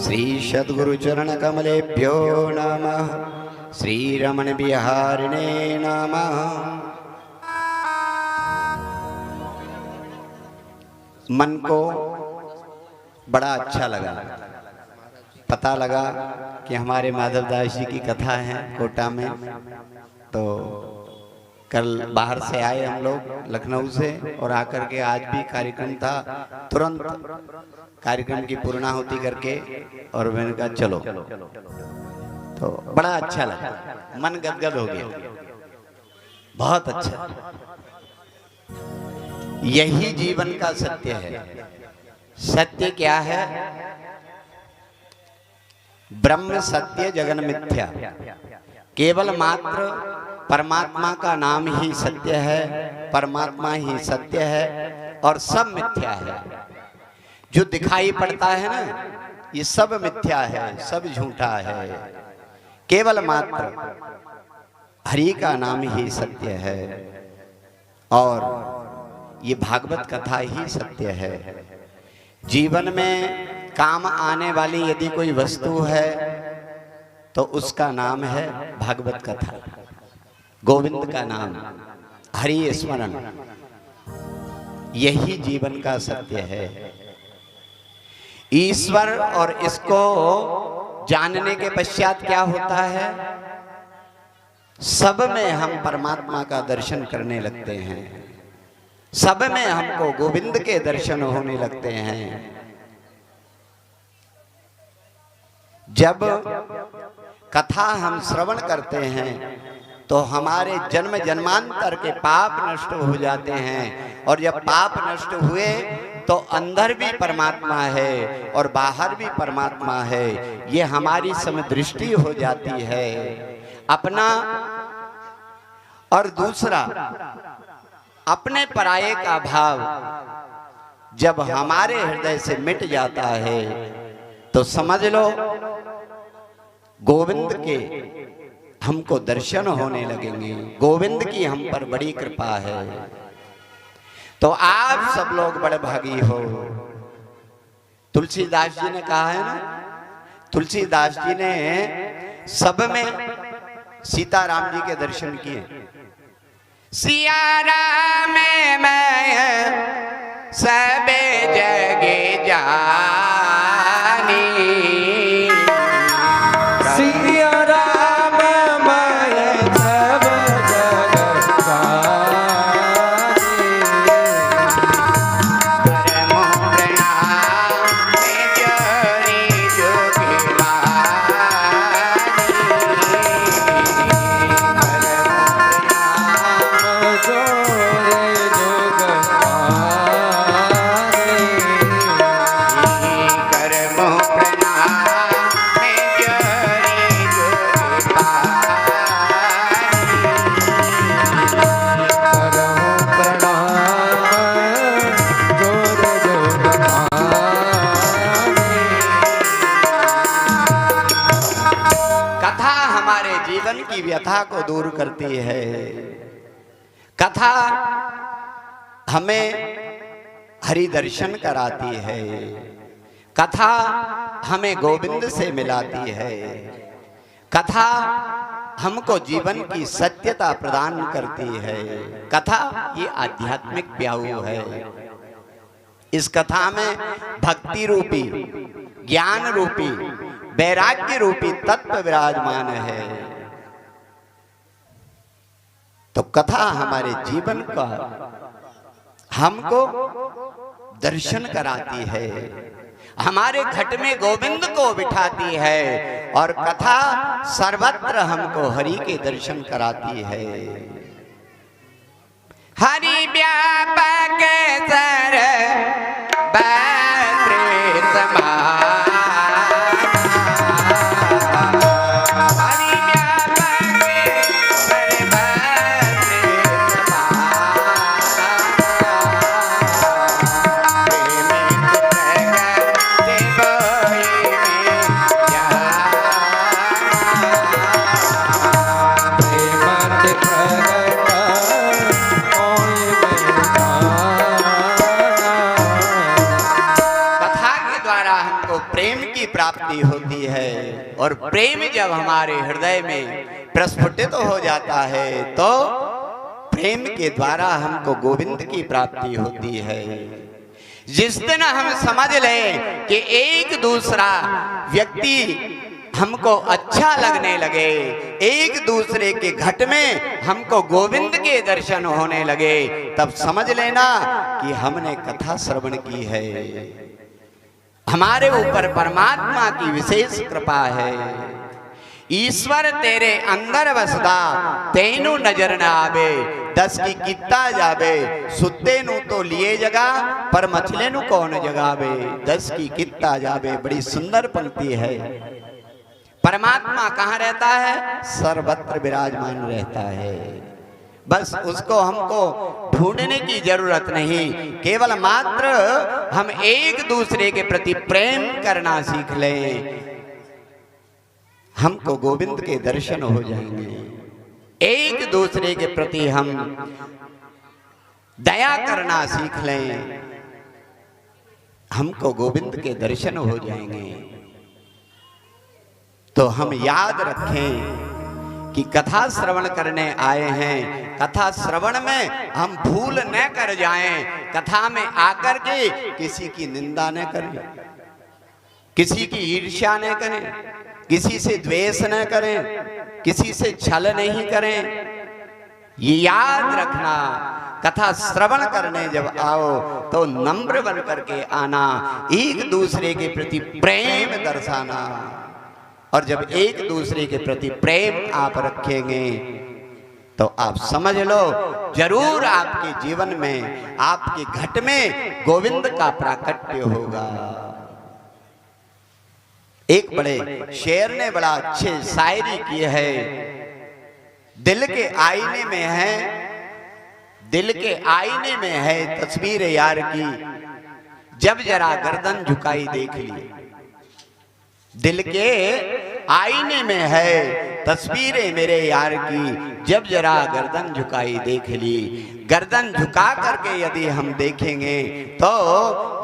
श्री सद्गुरु चरण कमलेभ्यो नमः। श्री रमण बिहारिणे नमः। मन को बड़ा अच्छा लगा, पता लगा कि हमारे माधवदास जी की कथा है कोटा में। तो कल बाहर से आए हम लोग लखनऊ से और आकर के आज भी कार्यक्रम था, तुरंत कार्यक्रम की पूर्णाहुति करके और मैंने कहा चलो, तो बड़ा अच्छा लगा, मन गदगद हो गया, बहुत अच्छा। यही जीवन का सत्य है। सत्य क्या है? ब्रह्म सत्य जगन मिथ्या। केवल मात्र परमात्मा का नाम ही सत्य है, परमात्मा ही सत्य है और सब मिथ्या है। जो दिखाई पड़ता है ना, ये सब मिथ्या है, सब झूठा है। केवल मात्र हरि का नाम ही सत्य है और ये भागवत कथा ही सत्य है। जीवन में काम आने वाली यदि कोई वस्तु है तो उसका नाम है भागवत कथा, गोविंद का नाम, हरि स्मरण। यही जीवन का सत्य है। ईश्वर और इसको जानने के पश्चात क्या होता है? सब में हम परमात्मा का दर्शन करने लगते हैं, सब में हमको गोविंद के दर्शन होने लगते हैं। जब कथा हम श्रवण करते हैं तो हमारे जन्म जन्मांतर के पाप नष्ट हो जाते हैं और जब पाप नष्ट हुए तो अंदर भी परमात्मा है और बाहर भी परमात्मा है। ये हमारी समदृष्टि हो जाती है। अपना और दूसरा अपने पराये का भाव जब हमारे हृदय से मिट जाता है तो समझ लो गोविंद के हमको दर्शन होने लगेंगे। गोविंद की हम पर बड़ी कृपा है। तो आप सब लोग बड़े भागी हो। तुलसीदास जी ने कहा है ना, तुलसीदास जी ने सब में सीताराम जी के दर्शन किए। सिया राम मैं सबे जगे जानी, सिया राम मैं सब जग की व्यथा को दूर करती है। कथा हमें हरि दर्शन कराती है। कथा हमें गोविंद से मिलाती है। कथा हमको जीवन की सत्यता प्रदान करती है। कथा ये आध्यात्मिक प्याऊ है। इस कथा में भक्ति रूपी, ज्ञान रूपी, वैराग्य रूपी तत्व विराजमान है। तो कथा हमारे जीवन का हमको दर्शन कराती है, हमारे घट में गोविंद को बिठाती है और कथा सर्वत्र हमको हरि के दर्शन कराती है। हरि व्यापक सर प्रेम की प्राप्ति होती है और प्रेम जब हमारे हृदय में प्रस्फुटित हो जाता है तो प्रेम के द्वारा हमको गोविंद की प्राप्ति होती है। जिस दिन हम समझ लें कि एक दूसरा व्यक्ति हमको अच्छा लगने लगे, एक दूसरे के घट में हमको गोविंद के दर्शन होने लगे, तब समझ लेना कि हमने कथा श्रवण की है, हमारे ऊपर परमात्मा की विशेष कृपा है। ईश्वर तेरे अंदर वसदा तेनू नजर न आवे, 10 की कित्ता जावे, सुते नू तो लिए जगा पर मछले नू कौन जगावे, 10 की कित्ता जावे। बड़ी सुंदर पंक्ति है। परमात्मा कहाँ रहता है? सर्वत्र विराजमान रहता है। बस उसको हमको ढूंढने की जरूरत नहीं, केवल मात्र हम एक दूसरे के प्रति प्रेम करना सीख लें, हमको गोविंद के दर्शन हो जाएंगे। एक दूसरे के प्रति हम दया करना सीख लें, हमको गोविंद के दर्शन हो जाएंगे। तो हम याद रखें कि कथा श्रवण करने आए हैं, कथा श्रवण में हम भूल न कर जाएं, कथा में आकर के किसी की निंदा न करें, किसी की ईर्ष्या न करें, किसी से द्वेष न करें, किसी से छल नहीं करें। ये याद रखना, कथा श्रवण करने जब आओ तो नम्र बन करके आना, एक दूसरे के प्रति प्रेम दर्शाना। और जब एक दूसरे के प्रति प्रेम आप रखेंगे तो आप समझ लो जरूर आपके जीवन में, आपके घट में गोविंद का प्राकट्य होगा। एक बड़े शेर ने बड़ा अच्छे शायरी की है। दिल के आईने में है, दिल के आईने में है तस्वीर यार की, जब जरा गर्दन झुकाई देख ली। दिल के आईने में है तस्वीरें मेरे यार की, जब जरा गर्दन झुकाई देख ली। गर्दन झुका करके यदि हम देखेंगे तो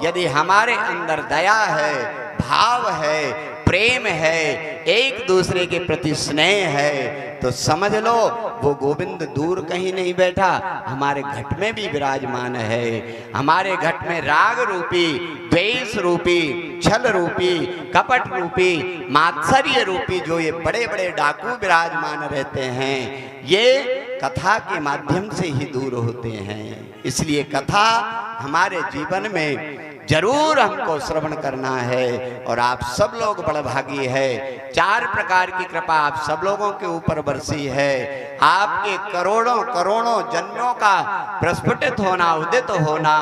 यदि हमारे अंदर दया है, भाव है, प्रेम है, एक दूसरे के प्रति स्नेह है, तो समझ लो वो गोविंद दूर कहीं नहीं बैठा, हमारे घट में भी विराजमान है। हमारे घट में राग रूपी, द्वेष रूपी, छल रूपी, कपट रूपी, मात्सर्य रूपी जो ये बड़े बड़े डाकू विराजमान रहते हैं, ये कथा के माध्यम से ही दूर होते हैं। इसलिए कथा हमारे जीवन में जरूर हमको श्रवण करना है। और आप सब लोग बड़भागी है, 4 प्रकार की कृपा आप सब लोगों के ऊपर बरसी है। आपके करोड़ों करोड़ों जन्मों का प्रस्फुटित होना, उदित होना,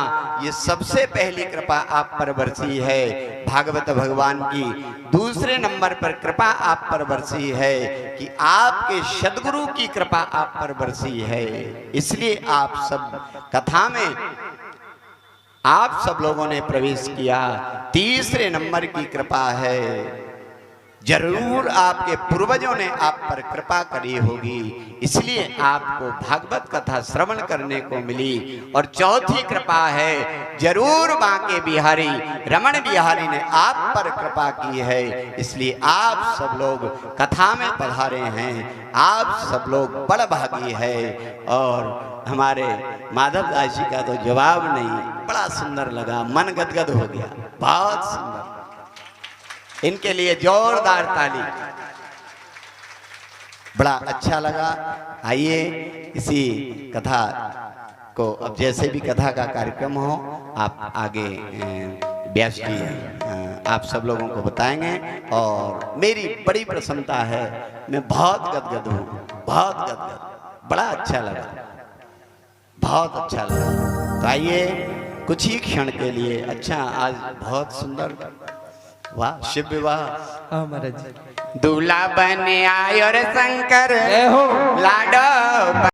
ये सबसे पहली कृपा आप पर बरसी है भागवत भगवान की। दूसरे नंबर पर कृपा आप पर बरसी है कि आपके सद्गुरु की कृपा आप पर बरसी है। इसलिए आप सब कथा में आप सब लोगों ने प्रवेश किया। तीसरे नंबर की कृपा है, जरूर आपके पूर्वजों ने आप पर कृपा करी होगी, इसलिए आपको भागवत कथा श्रवण करने को मिली। और चौथी कृपा है, जरूर बांके बिहारी रमण बिहारी ने आप पर कृपा की है, इसलिए आप सब लोग कथा में पधारे हैं। आप सब लोग बड़भागी है। और हमारे माधव दास जी का तो जवाब नहीं, बड़ा सुंदर लगा, मन गदगद हो गया, बहुत सुंदर। इनके लिए जोरदार ताली। बड़ा अच्छा लगा। आइए इसी कथा को, अब जैसे भी कथा का कार्यक्रम हो आप आगे व्यास जी आप सब लोगों को बताएंगे। और मेरी बड़ी प्रसन्नता है, मैं बहुत गदगद हूँ, बहुत गदगद, बड़ा अच्छा लगा, बहुत अच्छा लगा। तो आइए कुछ ही क्षण के लिए, अच्छा आज बहुत सुंदर, वाह, शिव विवाह महाराज दूल्हा बने आयो रे शंकर लाडो।